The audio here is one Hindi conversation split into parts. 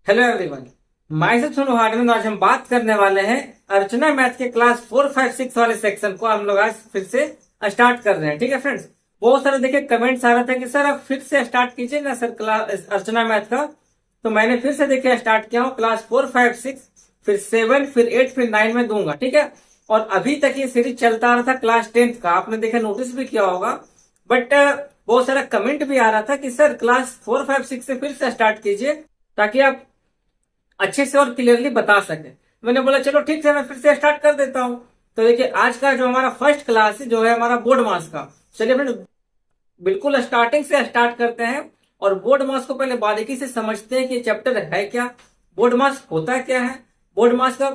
हेलो एवरीवन, मैं से सुनो हार्डमैन। आज हम बात करने वाले हैं अर्चना मैथ के क्लास 4, 5, 6 वाले सेक्शन को हम लोग आज फिर से स्टार्ट कर रहे हैं। ठीक है फ्रेंड्स, बहुत सारे देखिए कमेंट्स आ रहे थे कि सर आप फिर से स्टार्ट कीजिए ना सर क्लास अर्चना मैथ का। तो मैंने फिर से देखिए स्टार्ट किया हूँ। क्लास 4, 5, 6 फिर 7 फिर 8 फिर 9 में दूंगा। ठीक है, और अभी तक ये सीरीज चलता आ रहा था क्लास 10th का, आपने देखा नोटिस भी किया होगा। बट बहुत सारा कमेंट भी आ रहा था कि सर क्लास 4, 5, 6 से फिर से स्टार्ट कीजिए ताकि आप अच्छे से और क्लियरली बता सके। मैंने बोला चलो ठीक है, मैं फिर से स्टार्ट कर देता हूँ। तो देखिए आज का जो हमारा फर्स्ट क्लास है जो है हमारा बोर्ड मास का। चलिए फ्रेंड बिल्कुल स्टार्टिंग से स्टार्ट करते हैं और बोर्ड मास को पहले बारीकी से समझते हैं कि चैप्टर है क्या, बोर्ड मास होता क्या है। बोर्ड मास का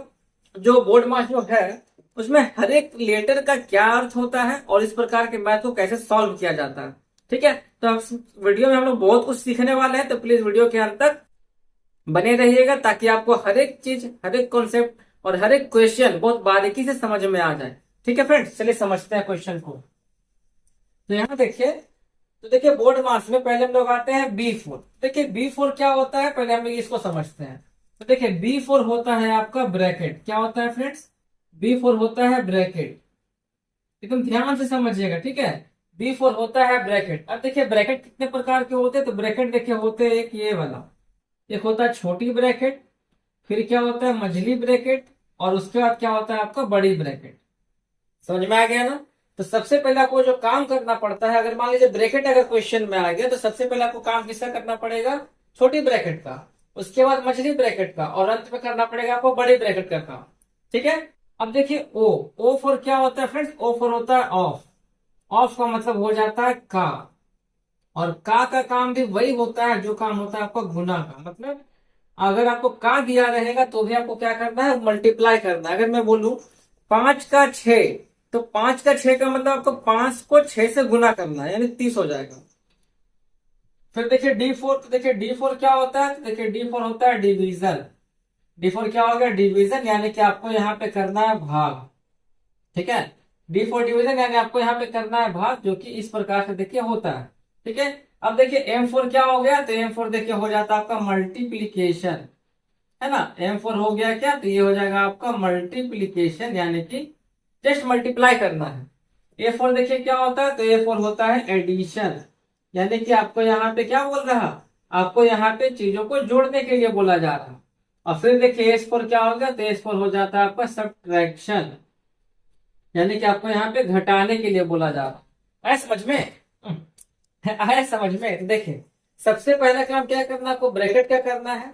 जो बोर्ड मास जो है उसमें हर एक लेटर का क्या अर्थ होता है और इस प्रकार के मैथ को कैसे सॉल्व किया जाता है। ठीक है, तो इस वीडियो में हम लोग बहुत कुछ सीखने वाले हैं, तो प्लीज वीडियो के अंत तक बने रहिएगा ताकि आपको हर एक चीज, हर एक कॉन्सेप्ट और हर एक क्वेश्चन बहुत बारीकी से समझ में आ जाए। ठीक है फ्रेंड्स, चलिए समझते हैं क्वेश्चन को। तो यहाँ देखिए, तो देखिए बोर्ड मास में पहले हम लोग आते हैं B4। देखिए B4 क्या होता है, पहले हम इसको समझते हैं। तो देखिए B4 होता है आपका ब्रैकेट। क्या होता है फ्रेंड्स? B4 होता है ब्रैकेट। एकदम ध्यान से समझिएगा। ठीक है, B4 होता है ब्रैकेट। अब देखिए ब्रैकेट कितने प्रकार के होते हैं, तो ब्रैकेट देखिए होते हैं एक ये वाला, एक होता है छोटी ब्रैकेट, फिर क्या होता है मझली ब्रैकेट, और उसके बाद क्या होता है आपका बड़ी ब्रैकेट। समझ में आ गया ना? तो सबसे पहले आपको जो काम करना पड़ता है, अगर मान लीजिए ब्रैकेट अगर क्वेश्चन में आ गया तो सबसे पहले आपको काम किसका करना पड़ेगा? छोटी ब्रैकेट का, उसके बाद मछली ब्रैकेट का, और अंत में करना पड़ेगा आपको बड़ी ब्रैकेट का काम। ठीक है, अब देखिए ओ फॉर क्या होता है फ्रेंड्स? ओ फॉर होता है ऑफ। ऑफ का मतलब हो जाता है का, और का काम भी वही होता है जो काम होता है आपका गुना का। मतलब अगर आपको का दिया रहेगा तो भी आपको क्या करना है? मल्टीप्लाई करना है। अगर मैं बोलूं 5 का 6, तो 5 का 6 का मतलब आपको 5 को 6 से गुना करना है, यानी 30 हो जाएगा। फिर देखिए D4, तो देखिए D4 क्या होता है? तो देखिए D4 होता है डिवीजन। D4 क्या हो गया? डिवीजन, यानी कि आपको यहाँ पे करना है भाग। ठीक है, D4 डिवीजन यानी आपको यहाँ पे करना है भाग, जो कि इस प्रकार से देखिए होता है। ठीक है, अब देखिए M4 क्या हो गया? तो M4 देखिए हो जाता है आपका मल्टीप्लीकेशन, है ना। M4 हो गया क्या? तो ये हो जाएगा आपका मल्टीप्लीकेशन, यानी कि जस्ट मल्टीप्लाई करना है। A4 देखिए क्या होता है? तो A4 होता है एडिशन, यानी कि आपको यहाँ पे क्या बोल रहा, आपको यहाँ पे चीजों को जोड़ने के लिए बोला जा रहा। और फिर देखिए S4 क्या हो गया? तो S4 हो जाता है आपका सब्ट्रैक्शन, यानी कि आपको यहाँ पे घटाने के लिए बोला जा रहा। आया समझ में? आया समझ में? तो देखिए सबसे पहला काम क्या करना, आपको ब्रैकेट का करना है,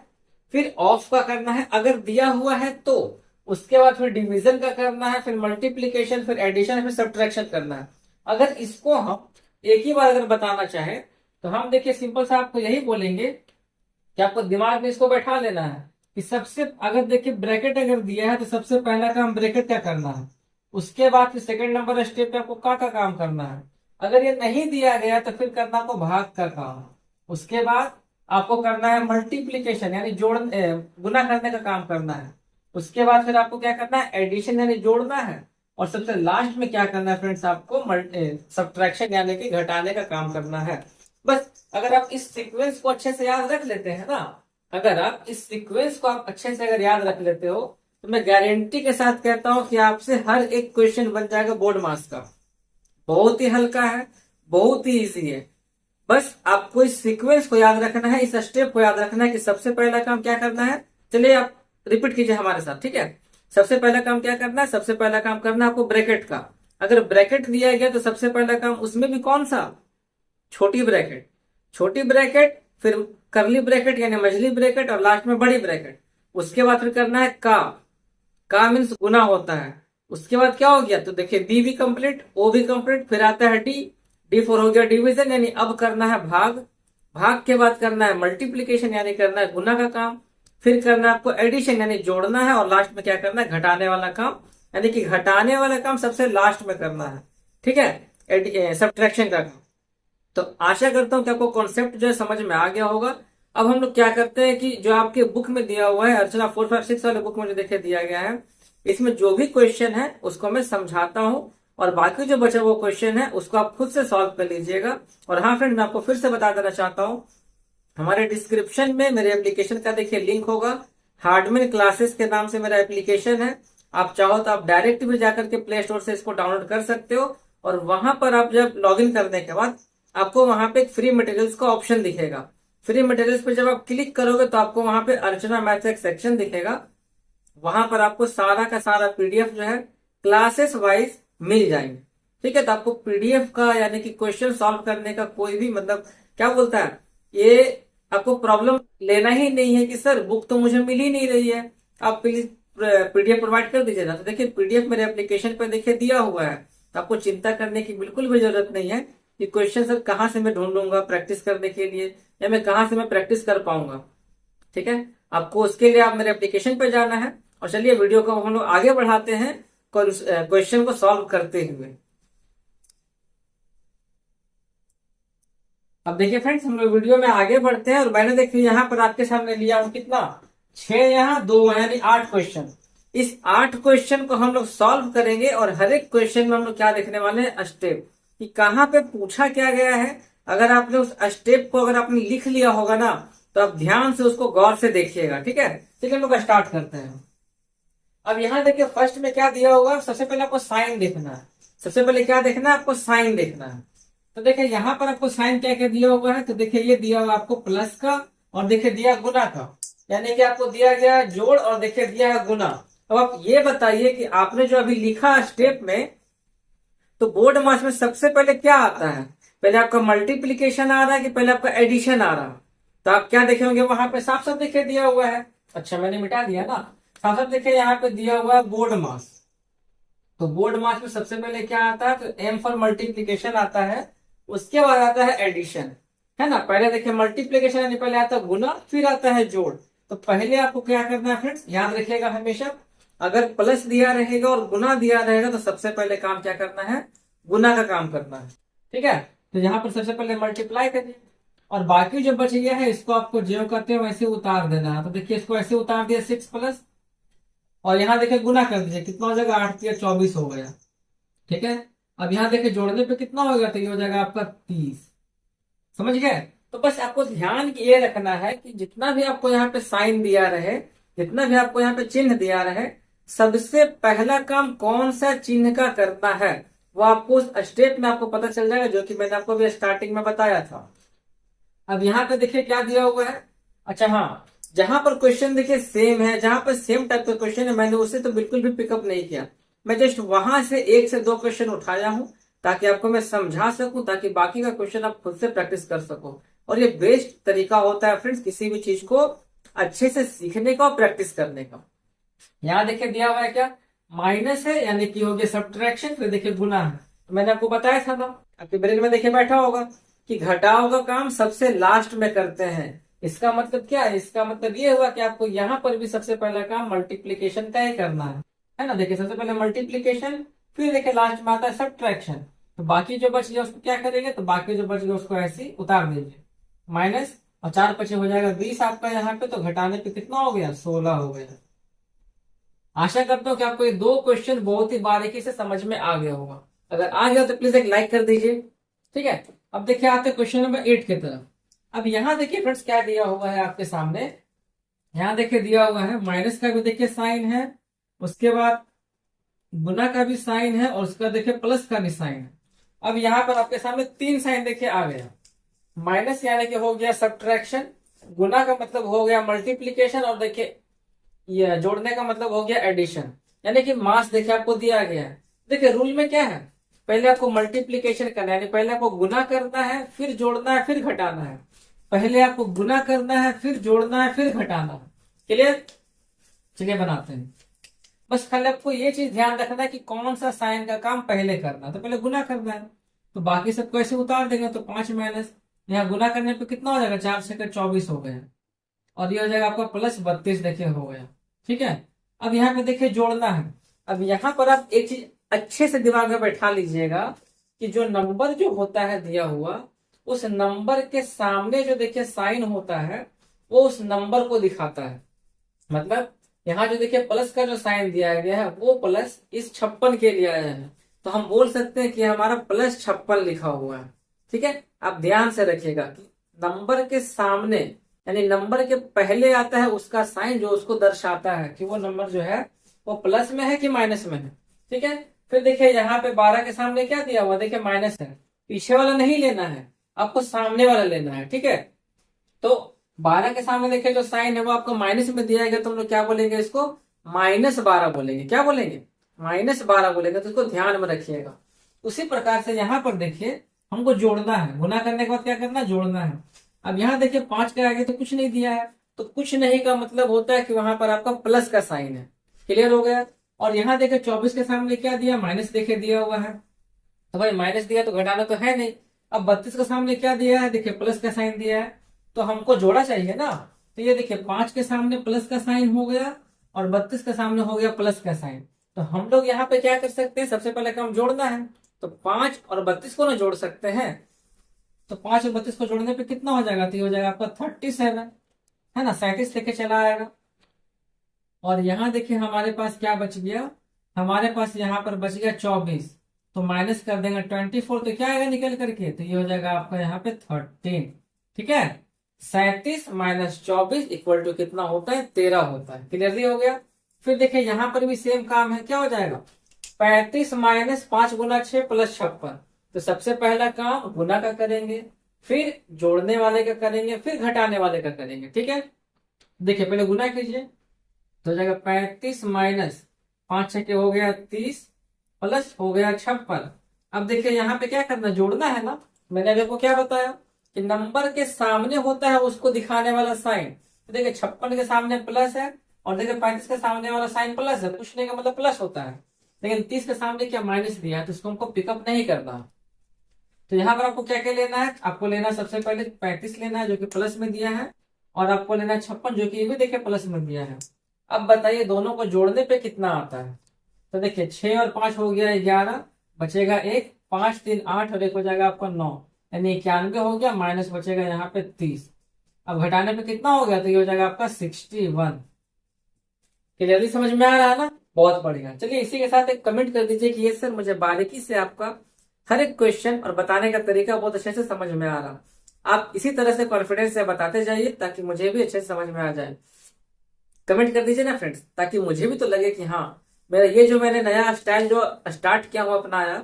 फिर ऑफ का करना है अगर दिया हुआ है तो, उसके बाद फिर डिवीजन का करना है, फिर मल्टीप्लीकेशन, फिर एडिशन, फिर सब्ट्रैक्शन करना है। अगर इसको हम एक ही बार अगर बताना चाहे तो हम देखिए सिंपल सा आपको यही बोलेंगे कि आपको दिमाग में इसको बैठा लेना है कि सबसे अगर देखिए ब्रैकेट अगर दिया है तो सबसे पहला काम ब्रैकेट का करना है, उसके बाद फिर सेकंड नंबर स्टेप पे आपको का काम करना है। अगर ये नहीं दिया गया तो फिर करना आपको भाग का काम, उसके बाद आपको करना है मल्टीप्लीकेशन यानी गुना करने का काम करना है। उसके बाद फिर आपको क्या करना है? एडिशन यानी जोड़ना है। और सबसे लास्ट में क्या करना है फ्रेंड्स? आपको सब्ट्रैक्शन यानी कि घटाने का काम करना है। बस अगर आप इस सीक्वेंस को अच्छे से याद रख लेते हैं ना, अगर आप इस सीक्वेंस को आप अच्छे से अगर याद रख लेते हो तो मैं गारंटी के साथ कहता हूं कि आपसे हर एक क्वेश्चन बन जाएगा बोर्ड मास का। बहुत ही हल्का है, बहुत ही इजी है। बस आपको इस सीक्वेंस को याद रखना है, इस स्टेप को याद रखना है कि सबसे पहला काम क्या करना है। चलिए आप रिपीट कीजिए हमारे साथ। ठीक है, सबसे पहला काम क्या करना है? सबसे पहला काम करना है आपको ब्रैकेट का। अगर ब्रैकेट दिया गया तो सबसे पहला काम उसमें भी कौन सा? छोटी ब्रैकेट। छोटी ब्रैकेट, फिर करली ब्रैकेट यानी मझली ब्रैकेट, और लास्ट में बड़ी ब्रैकेट। उसके बाद फिर करना है का मीन्स गुना होता है। उसके बाद क्या हो गया? तो देखिए बी भी कंप्लीट, ओ भी कंप्लीट, फिर आता है D4 हो गया डिवीजन, यानी अब करना है भाग। भाग के बाद करना है मल्टीप्लीकेशन यानी करना है गुना का काम, फिर करना है आपको एडिशन यानी जोड़ना है, और लास्ट में क्या करना है? घटाने वाला काम, यानी कि घटाने वाला काम सबसे लास्ट में करना है। ठीक है, सब्ट्रैक्शन का काम। तो आशा करता हूं कि आपको कॉन्सेप्ट जो है समझ में आ गया होगा। अब हम लोग क्या करते हैं कि जो आपके बुक में दिया हुआ है अर्चना 4, 5, 6 वाले बुक में जो देखे दिया गया है, इसमें जो भी क्वेश्चन है उसको मैं समझाता हूं, और बाकी जो बचा वो क्वेश्चन है उसको आप खुद से सॉल्व कर लीजिएगा। और हाँ फ्रेंड, मैं आपको फिर से बता देना चाहता हूँ हमारे डिस्क्रिप्शन में मेरे एप्लीकेशन का देखिए लिंक होगा। हार्डमैन क्लासेस के नाम से मेरा एप्लीकेशन है। आप चाहो तो आप डायरेक्ट भी जाकर के प्ले स्टोर से इसको डाउनलोड कर सकते हो, और वहां पर आप जब लॉगिन करने के बाद आपको वहां पे एक फ्री मटेरियल्स का ऑप्शन दिखेगा। फ्री मटेरियल्स पे जब आप क्लिक करोगे तो आपको वहां पे अर्चना मैथ्स का एक सेक्शन दिखेगा। वहां पर आपको सारा का सारा पीडीएफ जो है क्लासेस वाइज मिल जाएंगे। ठीक है, तो आपको पीडीएफ का यानी कि क्वेश्चन सॉल्व करने का कोई भी मतलब क्या बोलता है, ये आपको प्रॉब्लम लेना ही नहीं है कि सर बुक तो मुझे मिल ही नहीं रही है, आप प्लीज पीडीएफ प्रोवाइड कर दीजिए ना। तो देखिए पीडीएफ मेरे एप्लीकेशन पे देखिए दिया हुआ है, तो आपको चिंता करने की बिल्कुल भी जरूरत नहीं है कि क्वेश्चन सर कहाँ से मैं ढूंढूंगा प्रैक्टिस करने के लिए, या मैं कहाँ से मैं प्रैक्टिस कर पाऊंगा। ठीक है, आपको उसके लिए आप मेरे एप्लीकेशन पे जाना है। और चलिए वीडियो को हम लोग आगे बढ़ाते हैं क्वेश्चन को सॉल्व करते हुए। अब देखिए फ्रेंड्स, हम लोग वीडियो में आगे बढ़ते हैं, और मैंने देखिए यहाँ पर आपके सामने लिया हूं कितना, 6 यहाँ 2 यानी 8 क्वेश्चन। इस 8 क्वेश्चन को हम लोग सॉल्व करेंगे, और हर एक क्वेश्चन में हम लोग क्या देखने वाले हैं, स्टेप, कि कहाँ पे पूछा क्या गया है। अगर आपने उस स्टेप को अगर आपने लिख लिया होगा ना, तो आप ध्यान से उसको गौर से देखिएगा। ठीक है, चलिए हम लोग स्टार्ट करते हैं। अब यहाँ देखिए फर्स्ट में क्या दिया होगा, सबसे पहले आपको साइन देखना है। सबसे पहले क्या देखना है, आपको साइन देखना है। तो देखिए यहाँ पर आपको साइन क्या क्या दिया हुआ है, तो देखिए ये दिया हुआ आपको प्लस का, और देखिए दिया गुना का, यानी कि आपको दिया गया जोड़, और देखिए दिया है गुना। अब आप ये बताइए कि आपने जो अभी लिखा स्टेप में, तो बोर्ड मास में सबसे पहले क्या आता है, पहले आपका मल्टीप्लीकेशन आ रहा है कि पहले आपका एडिशन आ रहा है। तो आप क्या देखेंगे, वहां पे साफ साफ देखिए दिया हुआ है। अच्छा मैंने मिटा दिया ना, साफ साफ देखिए यहाँ पे दिया हुआ है बोर्ड मास। तो बोर्ड मास में सबसे पहले क्या आता है, तो एम फॉर मल्टीप्लीकेशन आता है, उसके बाद आता है एडिशन, है ना। पहले देखिए मल्टीप्लीकेशन यानी पहले आता है गुना, फिर आता है जोड़। तो पहले आपको क्या करना है फ्रेंड्स, याद रखिएगा हमेशा, अगर प्लस दिया रहेगा और गुना दिया रहेगा तो सबसे पहले काम क्या करना है, गुना का काम करना है। ठीक है, तो यहाँ पर सबसे पहले मल्टीप्लाई करिए, और बाकी जो बच गया है इसको आपको जो करते हैं वैसे उतार देना है। तो देखिए इसको ऐसे उतार दिया 6 प्लस, और यहाँ देखिए गुना कर दीजिए, कितना हो जाएगा, 8 या 24 हो गया। ठीक है, अब यहाँ देखिए जोड़ने पे कितना हो गया, तो ये हो जाएगा आपका 30। समझ गए। तो बस आपको ध्यान ये रखना है कि जितना भी आपको यहाँ पे साइन दिया रहे, जितना भी आपको यहाँ पे चिन्ह दिया रहे, सबसे पहला काम कौन सा चिन्ह का करना है वो आपको उस स्टेप में आपको पता चल जाएगा, जो कि मैंने आपको भी स्टार्टिंग में बताया था। अब यहाँ पे देखिए क्या दिया हुआ है। अच्छा हाँ, जहां पर क्वेश्चन देखिए सेम है, जहां पर सेम टाइप का क्वेश्चन है, मैंने उसे तो बिल्कुल भी पिकअप नहीं किया। मैं जस्ट वहां से 1 से 2 क्वेश्चन उठाया हूं, ताकि आपको मैं समझा सकूं, ताकि बाकी का क्वेश्चन आप खुद से प्रैक्टिस कर सको। और ये बेस्ट तरीका होता है फ्रेंड्स किसी भी चीज को अच्छे से सीखने का और प्रैक्टिस करने का। यहाँ देखिए दिया हुआ है क्या, माइनस है यानी कि हो गया सब्ट्रैक्शन, फिर देखिए गुना है। तो मैंने आपको बताया था ना, आपके ब्रेन में देखिए बैठा होगा कि घटाव का काम सबसे लास्ट में करते हैं। इसका मतलब क्या है, इसका मतलब ये हुआ कि आपको यहाँ पर भी सबसे पहला काम मल्टीप्लीकेशन का ही करना है ना। देखिए सबसे पहले मल्टीप्लीकेशन, फिर देखिए लास्ट में आता है सब्ट्रैक्शन। तो बाकी जो बच गया उसको क्या करेंगे, तो बाकी जो बच गया उसको ऐसे ही उतार दीजिए, माइनस, और 4 पचे हो जाएगा 20 आपका यहाँ पे। तो घटाने पे कितना हो गया, 16 हो गया। आशा करता हूँ कि आपको ये 2 क्वेश्चन बहुत ही बारीकी से समझ में आ गया होगा। अगर आ गया तो प्लीज एक लाइक कर दीजिए। ठीक है, अब देखिए आते क्वेश्चन नंबर 8 की तरफ। अब यहाँ देखिए फ्रेंड्स क्या दिया हुआ है आपके सामने, यहाँ देखिए दिया हुआ है माइनस का भी देखिए साइन है, उसके बाद गुना का भी साइन है, और उसका देखिए प्लस का भी साइन है। अब यहाँ पर आपके सामने 3 साइन देखिए आ गया। माइनस यानी कि हो गया सब्ट्रैक्शन, गुना का मतलब हो गया मल्टीप्लीकेशन, और देखिए ये जोड़ने का मतलब हो गया एडिशन, यानी कि मास देखिए आपको दिया गया है। देखिए रूल में क्या है, पहले आपको मल्टीप्लीकेशन करना है, यानी पहले आपको गुना करना है, फिर जोड़ना है, फिर घटाना है। पहले आपको गुना करना है, फिर जोड़ना है, फिर घटाना है। क्लियर, चलिए बनाते हैं। बस खाली आपको ये चीज ध्यान रखना है कि कौन सा साइन का काम पहले करना है। तो पहले गुना करना है, तो बाकी सबको ऐसे उतार देंगे। तो 5 माइनस, यहाँ गुना करने पे कितना हो जाएगा, 4 से 24 हो गया, और ये हो जाएगा आपका प्लस 32 देखिए हो गया। ठीक है, अब यहाँ पे देखिए जोड़ना है। अब यहाँ पर आप एक चीज अच्छे से दिमाग में बैठा लीजिएगा कि जो नंबर जो होता है दिया हुआ, उस नंबर के सामने जो देखिए साइन होता है वो उस नंबर को दिखाता है। मतलब यहाँ जो देखिए प्लस का जो साइन दिया गया है वो प्लस इस 56 के लिए आया है, तो हम बोल सकते हैं कि हमारा +56 लिखा हुआ है। ठीक है, आप ध्यान से रखिएगा कि नंबर के सामने यानी नंबर के पहले आता है उसका साइन, जो उसको दर्शाता है कि वो नंबर जो है वो प्लस में है कि माइनस में है। ठीक है, फिर देखिए यहाँ पे 12 के सामने क्या दिया हुआ, देखिए माइनस है। पीछे वाला नहीं लेना है, आपको सामने वाला लेना है। ठीक है, तो 12 के सामने देखिए जो साइन है वो आपको माइनस में दिया गया, तो हम लोग क्या बोलेंगे, इसको -12 बोलेंगे। क्या बोलेंगे, -12 बोलेंगे। तो इसको ध्यान में रखिएगा। उसी प्रकार से यहाँ पर देखिए हमको जोड़ना है, गुना करने के बाद क्या करना है, जोड़ना है। अब यहाँ देखिए 5 के आगे तो कुछ नहीं दिया है, तो कुछ नहीं का मतलब होता है कि वहां पर आपका प्लस का साइन है। क्लियर हो गया। और यहाँ देखिए 24 के सामने क्या दिया, माइनस देखिए दिया हुआ है, तो भाई माइनस दिया तो घटाना तो है नहीं। अब 32 के सामने क्या दिया है, देखिए प्लस का साइन दिया है, तो हमको जोड़ा चाहिए ना। तो ये देखिए 5 के सामने प्लस का साइन हो गया और 32 के सामने हो गया प्लस का साइन। तो हम लोग यहाँ पे क्या कर सकते हैं, सबसे पहले काम जोड़ना है, तो 5 और 32 को ना जोड़ सकते हैं। तो 5 और 32 को जोड़ने पे कितना हो जाएगा, तो ये हो जाएगा आपका 37, है ना, 37 लेके चला आएगा। और यहाँ देखिए हमारे पास क्या बच गया, हमारे पास यहाँ पर बच गया 24, तो माइनस कर देंगे 24, तो क्या आएगा निकल करके, तो ये हो जाएगा आपका यहाँ पे 13। ठीक है, 37 - 24 इक्वल टू कितना होता है, 13 होता है। क्लियरली हो गया। फिर देखिए यहाँ पर भी सेम काम है, क्या हो जाएगा, 35 - 5 × 6 + 56। तो सबसे पहला काम गुना का करेंगे, फिर जोड़ने वाले का करेंगे, फिर घटाने वाले का करेंगे। ठीक है, देखिए पहले गुना कीजिए, तो हो जाएगा 35 - 5 6 हो गया 30 प्लस हो गया 56। अब देखिए यहाँ पे क्या करना, जोड़ना है ना। मैंने अभी आपको क्या बताया कि नंबर के सामने होता है उसको दिखाने वाला साइन। तो देखिए 56 के सामने प्लस है और देखिए 35 के सामने वाला साइन प्लस है, पूछने का मतलब प्लस होता है। लेकिन 30 के सामने क्या माइनस दिया है, तो इसको हमको पिकअप नहीं करना। तो यहाँ पर आपको क्या क्या लेना है, आपको लेना है सबसे पहले 35 लेना है जो कि प्लस में दिया है, और आपको लेना है 56 जो कि भी देखिए प्लस में दिया है। अब बताइए दोनों को जोड़ने पे कितना आता है। तो देखिए 6 और 5 हो गया 11, बचेगा 1, 5 3 8 और 1 हो जाएगा आपका 9, यानी 91 हो गया, माइनस बचेगा यहाँ पे 30। अब घटाने पे कितना हो गया, तो ये हो जाएगा आपका 61। क्लियरली समझ में आ रहा है ना, बहुत बढ़िया। चलिए इसी के साथ एक कमेंट कर दीजिए कि ये सर मुझे बारीकी से आपका हर एक क्वेश्चन और बताने का तरीका बहुत अच्छे से समझ में आ रहा। आप इसी तरह से कॉन्फिडेंस से बताते जाइए ताकि मुझे भी अच्छे से समझ में आ जाए। कमेंट कर दीजिए ना फ्रेंड्स, ताकि मुझे भी तो लगे कि हाँ मेरा ये जो मैंने नया स्टाइल जो स्टार्ट किया हूँ अपनाया,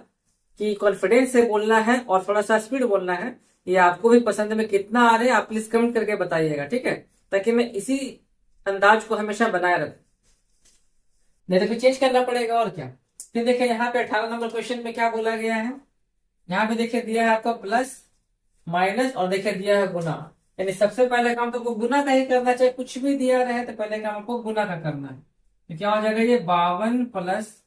कि कॉन्फिडेंस से बोलना है और थोड़ा सा स्पीड बोलना है, ये आपको भी पसंद में कितना आ रहे हैं आप प्लीज कमेंट करके बताइएगा। ठीक है, ताकि मैं इसी अंदाज को हमेशा बनाए रखूं, नहीं तो फिर चेंज करना पड़ेगा और क्या। फिर देखिए यहाँ पे 18 नंबर क्वेश्चन में क्या बोला गया है, यहाँ पे देखिए दिया है आपका प्लस माइनस और देखिए दिया है गुना। यानी सबसे पहले काम तो आपको गुना का ही करना चाहिए, कुछ भी दिया रहे तो पहले काम आपको गुना का करना है। तो क्या हो जाएगा, ये 52 +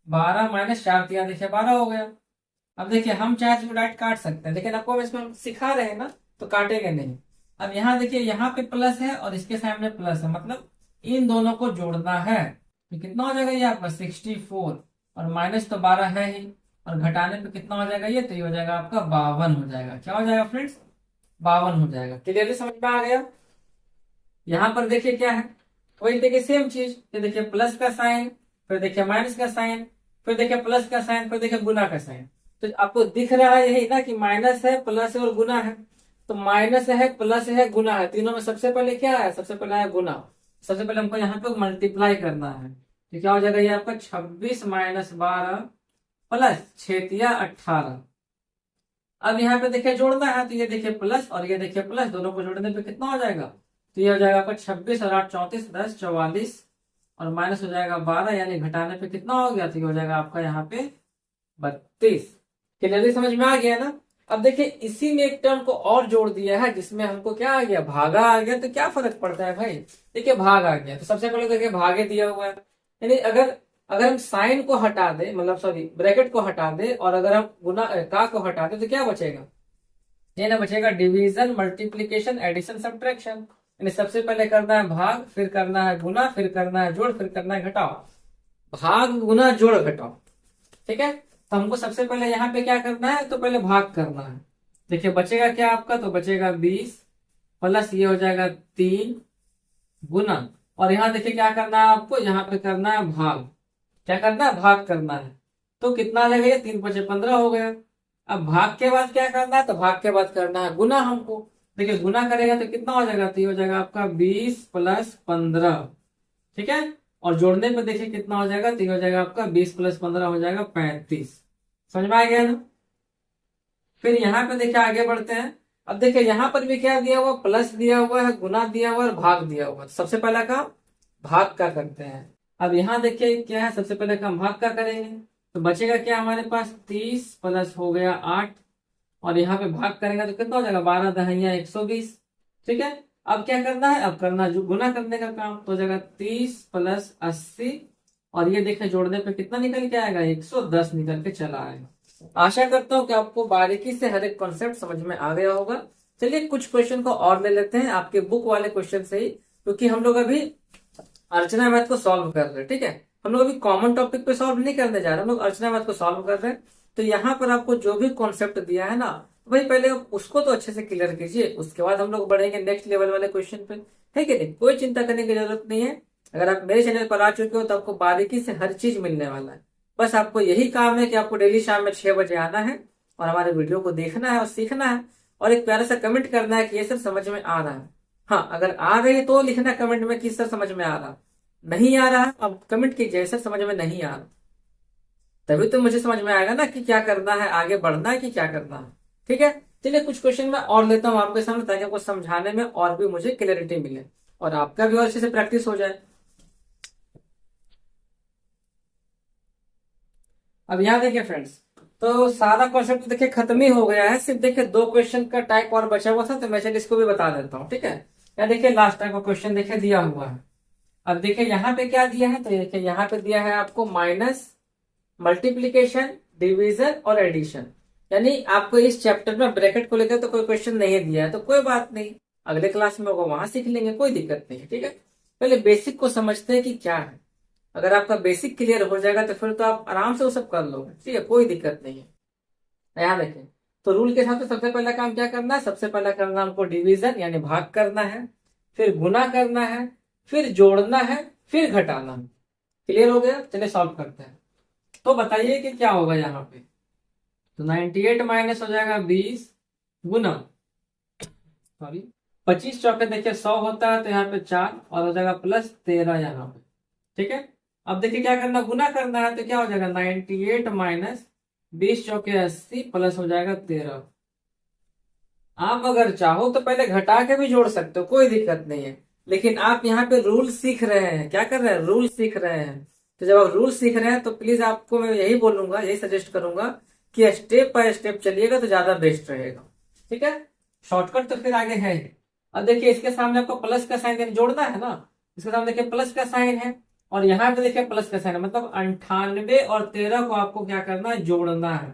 12 - 4 दिया, देखिए 12 हो गया। अब देखिए हम चाहे तो डायरेक्ट काट सकते हैं, लेकिन आपको हम इसमें सिखा रहे हैं ना तो काटेंगे नहीं। अब यहाँ देखिए यहाँ पे प्लस है और इसके सामने प्लस है, मतलब इन दोनों को जोड़ना है। तो कितना हो जाएगा ये आपका 64, और माइनस तो 12 है ही, और घटाने पे कितना हो जाएगा ये, तो ये हो जाएगा आपका 52 हो जाएगा। क्या हो जाएगा फ्रेंड्स, 52 हो जाएगा। क्लियरली समझ में आ गया। यहाँ पर देखिए क्या है, वही देखिए सेम चीज, ये देखिए प्लस का साइन, फिर देखिए माइनस का साइन, फिर देखिए प्लस का साइन, फिर देखिए गुना का साइन। तो आपको दिख रहा है यही ना कि माइनस है, प्लस है और गुना है। तो माइनस है, प्लस है, गुना है, तीनों में सबसे पहले क्या है, सबसे पहले है गुना। सबसे पहले हमको यहाँ पे मल्टीप्लाई करना है, तो क्या हो जाएगा ये आपका 26 - 12 प्लस 6 × 18। अब यहाँ पे देखिए जोड़ना है, तो ये देखिए प्लस और ये देखिए प्लस, दोनों को जोड़ने पे कितना हो जाएगा, तो ये हो जाएगा आपका 26 और 8 34 10 44, और माइनस हो जाएगा 12, यानी घटाने पे कितना हो गया, तो ये हो जाएगा आपका यहाँ पे 32। क्लियरली समझ में आ गया ना। अब देखिए इसी में एक टर्म को और जोड़ दिया है जिसमें हमको क्या आ गया, भागा आ गया। तो क्या फर्क पड़ता है भाई, देखिए भाग आ गया, तो सबसे पहले देखिए भागे दिया हुआ है, यानी अगर अगर हम साइन को हटा दे, मतलब सॉरी ब्रैकेट को हटा दे, और अगर हम गुना का को हटा दे तो क्या बचेगा, ये ना बचेगा डिवीजन, मल्टीप्लीकेशन, एडिशन, सब्ट्रैक्शन। यानी सबसे पहले करना है भाग, फिर करना है गुना, फिर करना है जोड़, फिर करना है घटाओ। भाग गुना जोड़ घटाओ। ठीक है, तो हमको सबसे पहले यहाँ पे क्या करना है, तो पहले भाग करना है। देखिए बचेगा क्या आपका, तो बचेगा 20 प्लस ये हो जाएगा 3 गुना, और यहाँ देखिए क्या करना है आपको, यहाँ पे करना है भाग। क्या करना है, भाग करना है। तो कितना आ जाएगा, ये 3 × 5 = 15 हो गया। अब भाग के बाद क्या करना है, तो भाग के बाद करना है गुना हमको। देखिए गुना करेगा तो कितना हो जाएगा, तो ये हो जाएगा आपका 20 प्लस 15, ठीक है। और जोड़ने पे देखिए कितना हो जाएगा, तो ये हो जाएगा आपका 20 प्लस 15 हो जाएगा 35। समझ में आ गया ना। फिर यहाँ पे देखिए आगे बढ़ते हैं। अब देखिए यहाँ पर भी क्या दिया हुआ, प्लस दिया हुआ है, गुना दिया हुआ है और भाग दिया हुआ है। सबसे पहला काम भाग का करते हैं। अब यहाँ देखिए क्या है, सबसे पहले काम भाग का करेंगे, तो बचेगा क्या हमारे पास 30 प्लस हो गया 8, और यहाँ पे भाग करेंगे तो कितना हो जाएगा 12 दहिया 120, ठीक है। अब क्या करना है, अब करना जो गुना करने का काम, तो हो जाएगा 30 प्लस 80, और ये देखिए जोड़ने पे कितना निकल के आएगा 110 निकल के चला आएगा। आशा करता हूँ कि आपको बारीकी से हर एक कॉन्सेप्ट समझ में आ गया होगा। चलिए कुछ क्वेश्चन को और ले लेते हैं आपके बुक वाले क्वेश्चन से ही, क्योंकि हम लोग अभी अर्चना मैथ को सॉल्व कर रहे हैं, ठीक है। हम लोग अभी कॉमन टॉपिक पे सॉल्व नहीं करने जा रहे, हम लोग अर्चना मैथ को सॉल्व कर रहे हैं। तो यहाँ पर आपको जो भी कॉन्सेप्ट दिया है ना, भाई पहले उसको तो अच्छे से क्लियर कीजिए, उसके बाद हम लोग बढ़ेंगे नेक्स्ट लेवल वाले क्वेश्चन पे, ठीक है। कोई चिंता करने की जरूरत नहीं है। अगर आप मेरे चैनल पर आ चुके हो तो आपको बारीकी से हर चीज मिलने वाला है। बस आपको यही काम है कि आपको डेली शाम में 6 बजे आना है और हमारे वीडियो को देखना है और सीखना है, और एक प्यारा सा कमेंट करना है कि ये सब समझ में आ रहा है। हाँ, अगर आ रही है तो लिखना कमेंट में कि सर समझ में आ रहा, नहीं आ रहा है अब कमेंट कीजिए सर समझ में नहीं आ रहा, तभी तो मुझे समझ में आएगा ना कि क्या करना है, आगे बढ़ना है कि क्या करना है, ठीक है। चलिए कुछ क्वेश्चन मैं और लेता हूँ आपके सामने, ताकि आपको समझाने में और भी मुझे क्लैरिटी मिले और आपका भी और अच्छे से प्रैक्टिस हो जाए। अब यहाँ देखिए फ्रेंड्स, तो सारा कॉन्सेप्ट तो देखिए खत्म ही हो गया है, सिर्फ देखिए 2 क्वेश्चन का टाइप और बचा हुआ था, तो मैं चलिए इसको भी बता देता हूँ, ठीक है। यहाँ देखिए लास्ट टाइप का क्वेश्चन देखिए दिया हुआ है। अब देखिए यहाँ पे क्या दिया है, तो देखिए यहाँ पे दिया है आपको माइनस, मल्टीप्लीकेशन, डिवीजन और एडिशन। यानी आपको इस चैप्टर में ब्रैकेट को लेकर तो कोई क्वेश्चन नहीं दिया है, तो कोई बात नहीं, अगले क्लास में वो वहां सीख लेंगे, कोई दिक्कत नहीं है, ठीक है। पहले बेसिक को समझते हैं कि क्या है। अगर आपका बेसिक क्लियर हो जाएगा तो फिर तो आप आराम से वो सब कर लोगे, ठीक है, कोई दिक्कत नहीं है। यहाँ देखें, तो रूल के हिसाब से सबसे पहला काम क्या करना है, सबसे पहला करना हमको डिवीजन यानी भाग करना है, फिर गुना करना है, फिर जोड़ना है, फिर घटाना है। क्लियर हो गया, चलिए सॉल्व करते हैं। तो बताइए कि क्या होगा यहाँ पे, तो 98 माइनस हो जाएगा 20 गुना, सॉरी 25 चौके देखिए 100 होता है, तो यहाँ पे 4 और हो जाएगा प्लस 13 यहाँ पे, ठीक है। अब देखिए क्या करना, गुना करना है, तो क्या हो जाएगा 98 माइनस 20 चौके 80 प्लस हो जाएगा 13। आप अगर चाहो तो पहले घटा के भी जोड़ सकते हो, कोई दिक्कत नहीं है, लेकिन आप यहाँ पे रूल सीख रहे हैं, क्या कर रहे हैं, रूल सीख रहे हैं। तो जब आप रूल सीख रहे हैं तो प्लीज आपको मैं यही बोलूंगा, यही सजेस्ट करूंगा कि स्टेप बाय स्टेप चलिएगा तो ज्यादा बेस्ट रहेगा, ठीक है। शॉर्टकट तो फिर आगे है ही। अब देखिए इसके सामने आपको प्लस का साइन जोड़ना है ना, इसके सामने देखिए प्लस का साइन है, और यहाँ पे देखिए प्लस का साइन है, मतलब 98 और 13 को आपको क्या करना है, जोड़ना है।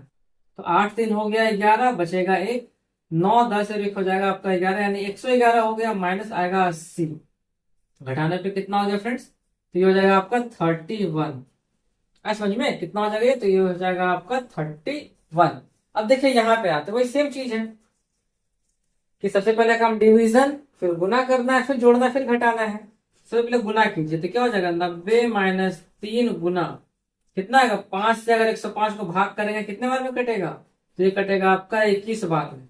तो 8 3 हो गया 11, बचेगा 1, 9 10 और 1 हो जाएगा आपका 11, यानी 111 हो गया, माइनस आएगा 80, घटाने पे कितना हो गया फ्रेंड्स, तो ये हो जाएगा आपका 31। समझ में कितना हो जाएगा, तो ये हो जाएगा आपका 31। अब देखिए यहाँ पे आते वही सेम चीज है कि सबसे पहले काम डिवीजन, फिर गुना करना है, फिर जोड़ना, फिर घटाना है। सबसे पहले गुना कीजिए, तो क्या हो जाएगा 90 माइनस 3 गुना कितना आएगा 5 से, अगर 105 को भाग करेंगे कितने बार में कटेगा, तो ये कटेगा आपका 21 बार में।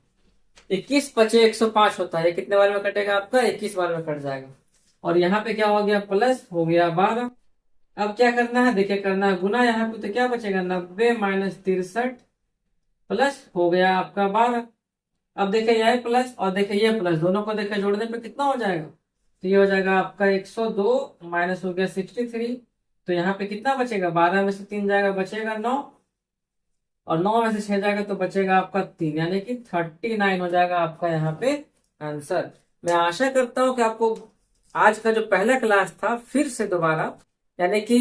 21 बचे 105 होता है, कितने बार में कटेगा आपका 21 बार में कट जाएगा। और यहाँ पे क्या हो गया, प्लस हो गया 12। अब क्या करना है, देखिए करना है गुना यहाँ पे, तो क्या बचेगा 90 माइनस 63 प्लस हो गया आपका 12। अब देखिए यह प्लस और देखिए ये प्लस, दोनों को देखिए जोड़ने पे कितना हो जाएगा, तो ये हो जाएगा आपका 102 माइनस हो गया 63, तो यहाँ पे कितना बचेगा, 12 में से 3 जाएगा बचेगा 9, और 9 में से 6 जाएगा तो बचेगा आपका 3, यानी कि 39 हो जाएगा आपका यहाँ पे आंसर। मैं आशा करता हूँ कि आपको आज का जो पहला क्लास था फिर से दोबारा, यानी कि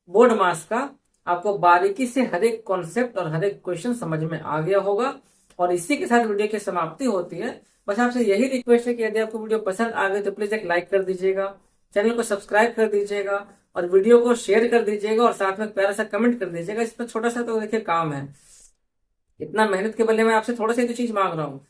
बोर्ड मास का, आपको बारीकी से हर एक कॉन्सेप्ट और हर एक क्वेश्चन समझ में आ गया होगा। और इसी के साथ वीडियो की समाप्ति होती है। बस आपसे यही रिक्वेस्ट है कि यदि आपको वीडियो पसंद आ गई तो प्लीज एक लाइक कर दीजिएगा, चैनल को सब्सक्राइब कर दीजिएगा और वीडियो को शेयर कर दीजिएगा, और साथ में प्यारा सा कमेंट कर दीजिएगा। इसमें छोटा सा तो देखिए काम है, इतना मेहनत के बदले में आपसे थोड़ा सा ही तो चीज मांग रहा हूँ,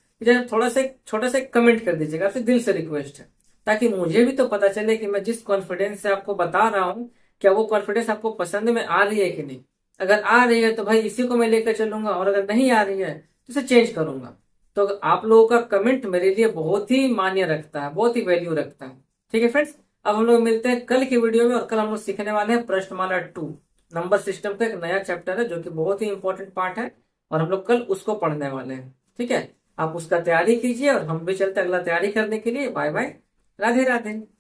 थोड़ा सा छोटा सा कमेंट कर दीजिएगा, आपसे दिल से रिक्वेस्ट है, ताकि मुझे भी तो पता चले कि मैं जिस कॉन्फिडेंस से आपको बता रहा हूँ क्या वो कॉन्फिडेंस आपको पसंद में आ रही है कि नहीं। अगर आ रही है तो भाई इसी को मैं लेकर चलूंगा, और अगर नहीं आ रही है तो इसे चेंज करूंगा। तो आप लोगों का कमेंट मेरे लिए बहुत ही मान्य रखता है, बहुत ही वैल्यू रखता है। ठीक है फ्रेंड्स, अब हम लोग मिलते हैं कल की वीडियो में, और कल हम लोग सीखने वाले हैं प्रश्नमाला 2। नंबर सिस्टम का एक नया चैप्टर है जो कि बहुत ही इंपॉर्टेंट पार्ट है, और हम लोग कल उसको पढ़ने वाले हैं। ठीक है, आप उसका तैयारी कीजिए, और हम भी चलते हैं अगला तैयारी करने के लिए। Bye bye, Radhe Radhe.